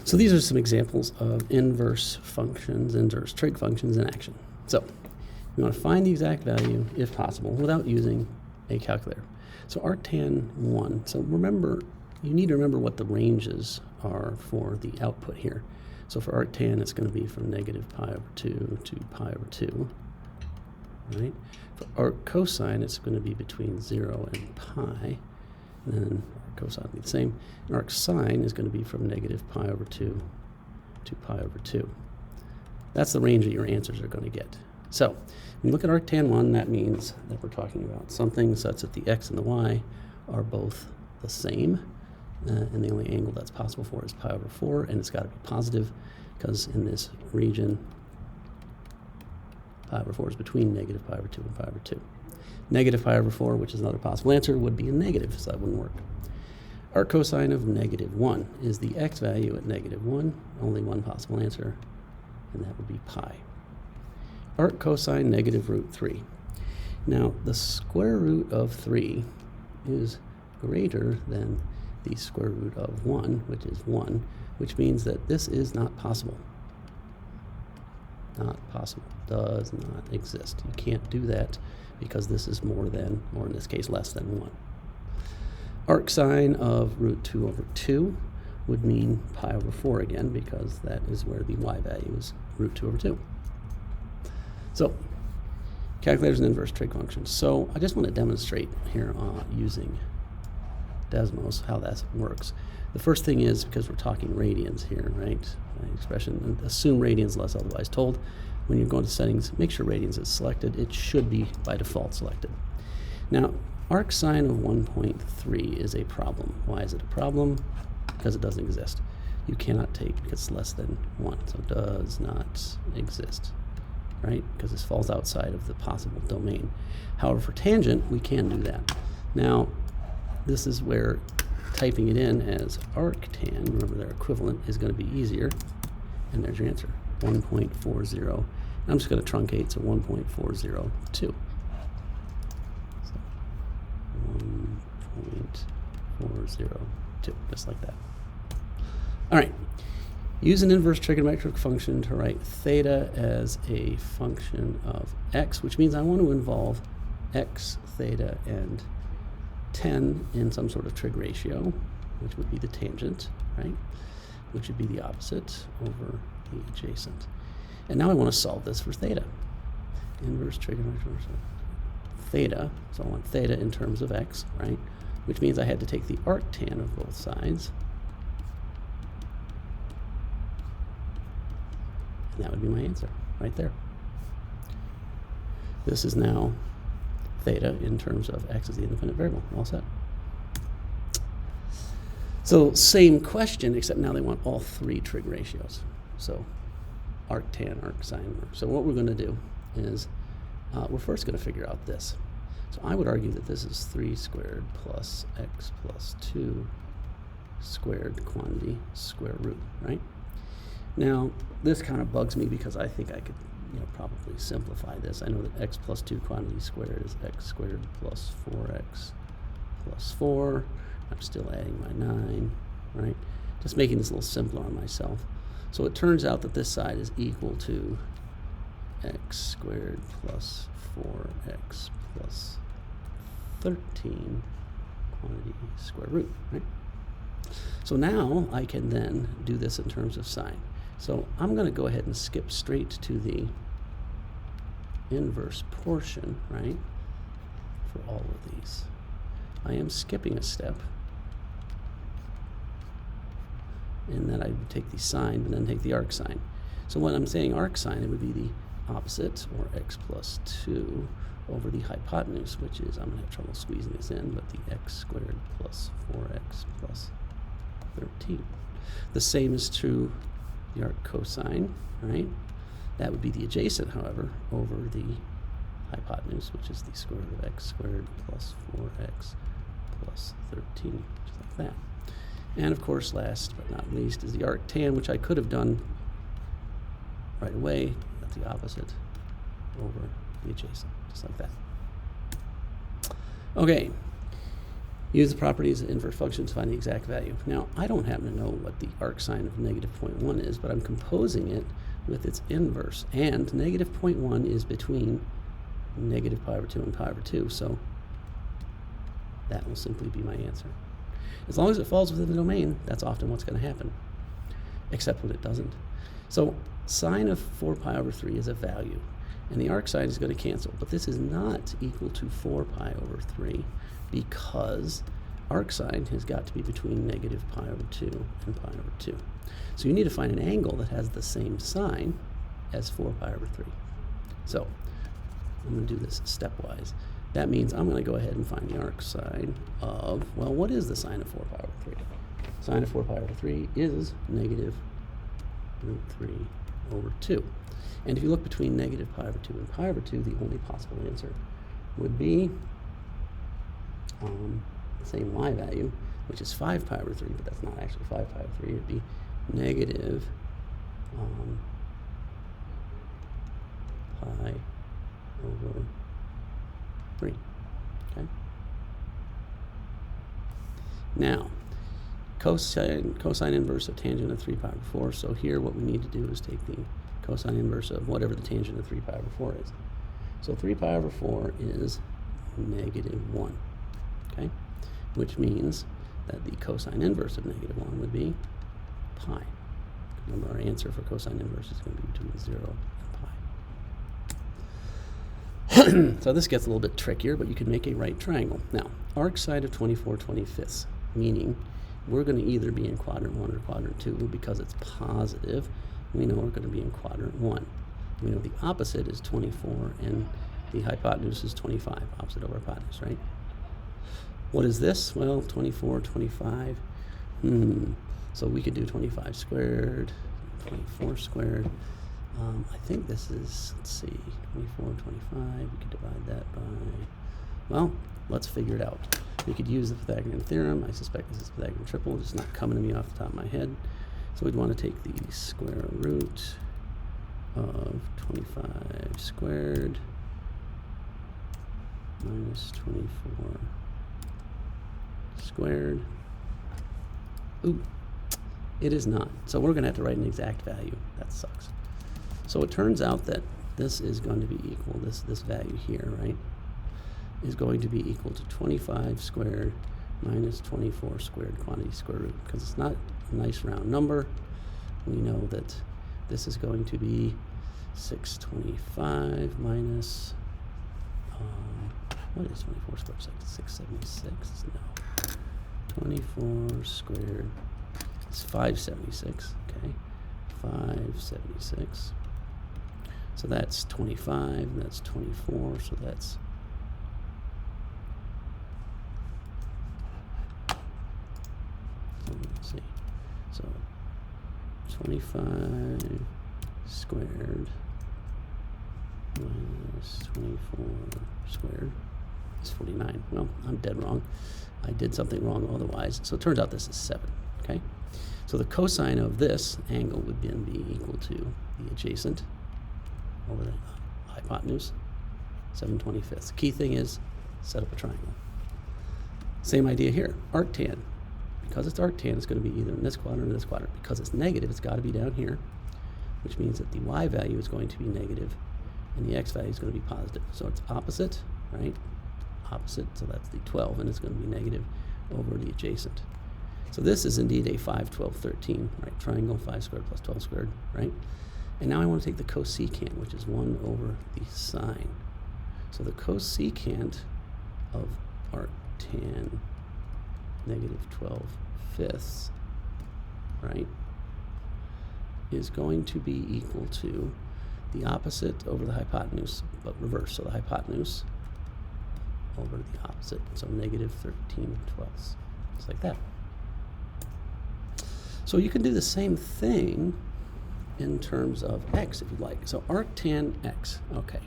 So these are some examples of inverse functions, inverse trig functions in action. So we want to find the exact value, if possible, without using a calculator. So arctan 1, so remember, you need to remember what the ranges are for the output here. So for arctan, it's going to be from negative pi over 2 to pi over 2, right? For arc cosine, it's going to be between 0 and pi, and then arc cosine will be the same. And arc sine is going to be from negative pi over 2 to pi over 2. That's the range that your answers are going to get. So when you look at arctan 1, that means that we're talking about something such that the x and the y are both the same. And the only angle that's possible for is pi over 4, and it's got to be positive because in this region, pi over 4 is between negative pi over 2 and pi over 2. Negative pi over 4, which is another possible answer, would be a negative, so that wouldn't work. Arc cosine of negative 1 is the x value at negative 1, only one possible answer, and that would be pi. Arc cosine negative root 3. Now, the square root of 3 is greater than the square root of 1, which is 1, which means that this is not possible. Not possible. Does not exist. You can't do that because this is more than, or in this case, less than 1. Arc sine of root 2 over 2 would mean pi over 4 again, because that is where the y value is, root 2 over 2. So, calculators and inverse trig functions. So I just want to demonstrate here using Desmos how that works. The first thing is, because we're talking radians here, right? Expression, assume radians unless otherwise told. When you're going to settings, make sure radians is selected. It should be by default selected. Now, arc sine of 1.3 is a problem. Why is it a problem? Because it doesn't exist. You cannot take because it's less than 1, so it does not exist, right? Because this falls outside of the possible domain. However, for tangent, we can do that. Now, this is where typing it in as arctan, remember their equivalent, is going to be easier. And there's your answer, 1.40. I'm just going to truncate, so 1.402. So 1.402, just like that. All right. Use an inverse trigonometric function to write theta as a function of x, which means I want to involve x, theta, and 10 in some sort of trig ratio, which would be the tangent, right? Which would be the opposite over the adjacent. And now I want to solve this for theta. Inverse trigonometric theta, so I want theta in terms of x, right? Which means I had to take the arctan of both sides. And that would be my answer, right there. This is now theta in terms of x as the independent variable. All set. So same question, except now they want all three trig ratios. So arctan, arcsine. So what we're going to do is we're first going to figure out this. So I would argue that this is 3 squared plus x plus 2 squared quantity square root, right? Now, this kind of bugs me because I think I could probably simplify this. I know that x plus 2 quantity squared is x squared plus 4x plus 4. I'm still adding my 9, right? Just making this a little simpler on myself. So it turns out that this side is equal to x squared plus 4x plus 13 quantity square root, right? So now I can then do this in terms of sine. So I'm going to go ahead and skip straight to the inverse portion, right, for all of these. I am skipping a step in that I would take the sine and then take the arc sine. So when I'm saying arc sine, it would be the opposite, or x plus 2 over the hypotenuse, which is, I'm going to have trouble squeezing this in, but the x squared plus 4x plus 13. The same is true the arc cosine, right? That would be the adjacent, however, over the hypotenuse, which is the square root of x squared plus 4x plus 13, just like that. And of course, last but not least, is the arctan, which I could have done right away. That's the opposite over the adjacent, just like that. Okay. Use the properties of inverse functions to find the exact value. Now, I don't happen to know what the arc sine of negative 0.1 is, but I'm composing it with its inverse. And negative 0.1 is between negative pi over 2 and pi over 2, so that will simply be my answer. As long as it falls within the domain, that's often what's going to happen, except when it doesn't. So sine of 4 pi over 3 is a value, and the arc sine is going to cancel, but this is not equal to 4 pi over 3 because arc sine has got to be between negative pi over 2 and pi over 2. So you need to find an angle that has the same sign as 4 pi over 3. So I'm going to do this stepwise. That means I'm going to go ahead and find the arc sine of, well, what is the sine of 4 pi over 3? Sine of 4 pi over 3 is negative root 3 over 2. And if you look between negative pi over 2 and pi over 2, the only possible answer would be the same y value, which is 5 pi over 3, but that's not actually 5 pi over 3. It would be negative pi over 3. Okay. Now, cosine inverse of tangent of 3 pi over 4. So here what we need to do is take the cosine inverse of whatever the tangent of 3 pi over 4 is. So 3 pi over 4 is negative 1. Okay? Which means that the cosine inverse of negative 1 would be pi. Remember, our answer for cosine inverse is going to be between 0 and pi. So this gets a little bit trickier, but you can make a right triangle. Now, arc side of 24/25, meaning we're going to either be in quadrant 1 or quadrant 2 because it's positive. We know we're going to be in quadrant 1. We know the opposite is 24 and the hypotenuse is 25, opposite over hypotenuse, right? What is this? Well, 24, 25. So we could do 25 squared, 24 squared. I think this is, let's see, 24, 25. We could divide that by, well, let's figure it out. We could use the Pythagorean theorem. I suspect this is Pythagorean triple. It's not coming to me off the top of my head. So we'd want to take the square root of 25 squared minus 24 squared. Ooh, it is not. So we're going to have to write an exact value. That sucks. So it turns out that this is going to be equal, this value here, right, is going to be equal to 25 squared minus 24 squared quantity square root. Because it's not a nice round number, we know that this is going to be 625 minus, what is 24 squared? 676? No. 24 squared is 576, okay? 576. So that's 25, that's 24, so that's let's see. So 25 squared minus 24 squared is 49. Well, I'm dead wrong. I did something wrong otherwise. So it turns out this is 7, okay? So the cosine of this angle would then be equal to the adjacent over the hypotenuse, 7/25. The key thing is set up a triangle. Same idea here, arctan. Because it's arctan, it's going to be either in this quadrant or this quadrant. Because it's negative, it's got to be down here, which means that the y value is going to be negative and the x value is going to be positive. So it's opposite, right? Opposite, so that's the 12, and it's going to be negative over the adjacent. So this is indeed a 5, 12, 13, right? Triangle, 5 squared plus 12 squared, right? And now I want to take the cosecant, which is 1 over the sine. So the cosecant of arctan negative 12/5, right, is going to be equal to the opposite over the hypotenuse, but reverse. So the hypotenuse over the opposite. So negative 13/12. Just like that. So you can do the same thing in terms of x, if you'd like. So arctan x, okay.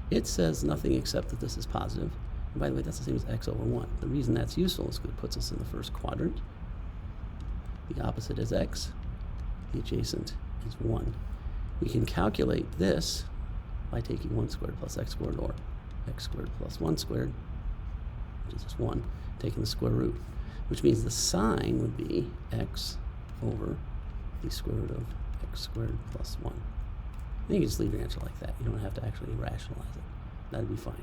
It says nothing except that this is positive. And by the way, that's the same as x over 1. The reason that's useful is because it puts us in the first quadrant. The opposite is x. The adjacent is 1. We can calculate this by taking 1 squared plus x squared, or x squared plus 1 squared, which is just 1, taking the square root, which means the sign would be x over the square root of x squared plus 1. Then you can just leave your answer like that. You don't have to actually rationalize it. That'd be fine.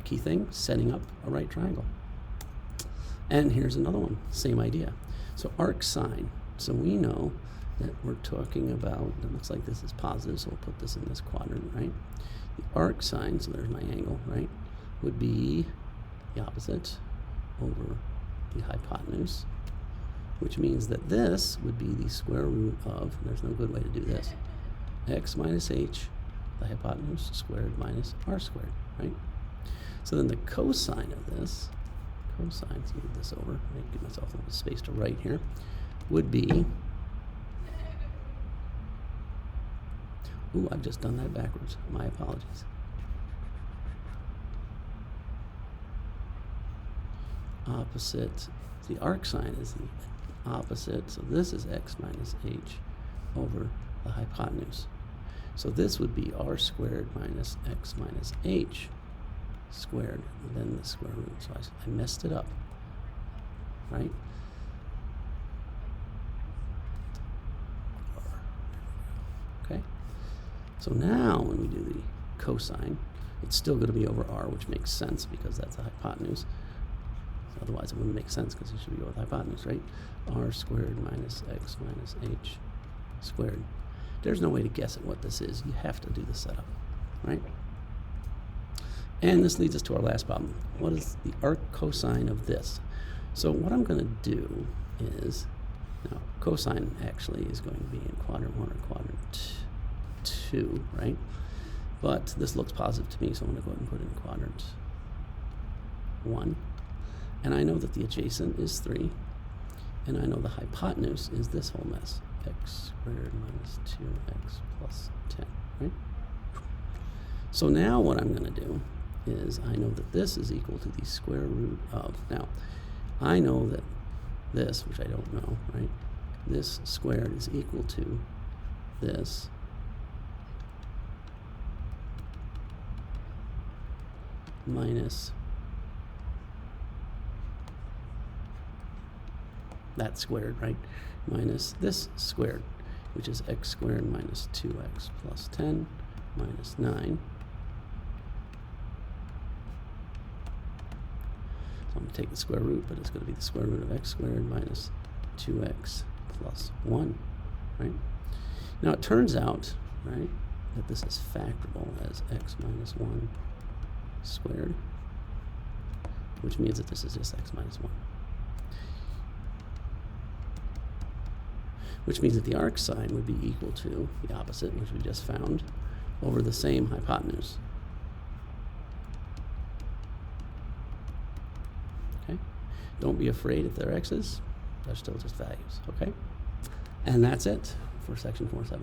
Key thing, setting up a right triangle. And here's another one, same idea. So arc sine. So we know that we're talking about, it looks like this is positive, so we'll put this in this quadrant, right? The arc sine, so there's my angle, right, would be the opposite over the hypotenuse, which means that this would be the square root of, there's no good way to do this, x minus h, the hypotenuse squared minus r squared, right? So then the cosine of this, cosine, let's move this over, give myself a little space to write here, would be, ooh, I've just done that backwards, my apologies. Opposite, the arc sine is the opposite, so this is x minus h over the hypotenuse. So this would be r squared minus x minus h squared, and then the square root. So I messed it up, right? Okay. So now when we do the cosine, it's still going to be over r, which makes sense because that's a hypotenuse. Otherwise, it wouldn't make sense because it should be over the hypotenuse, right? R squared minus x minus h squared. There's no way to guess at what this is. You have to do the setup, right? And this leads us to our last problem. What is the arc cosine of this? So what I'm going to do is, now cosine actually is going to be in quadrant 1 or quadrant 2, right? But this looks positive to me, so I'm going to go ahead and put it in quadrant 1. And I know that the adjacent is 3, and I know the hypotenuse is this whole mess, x squared minus 2x plus 10, right? So now what I'm going to do is I know that this is equal to the square root of, now I know that this, which I don't know, right, this squared is equal to this minus that squared, right, minus this squared, which is x squared minus 2x plus 10 minus 9. So I'm going to take the square root, but it's going to be the square root of x squared minus 2x plus 1, right? Now it turns out, right, that this is factorable as x minus 1 squared, which means that this is just x minus 1. Which means that the arc sine would be equal to the opposite, which we just found, over the same hypotenuse. Okay? Don't be afraid if they're x's, they're still just values, okay? And that's it for section 4.7.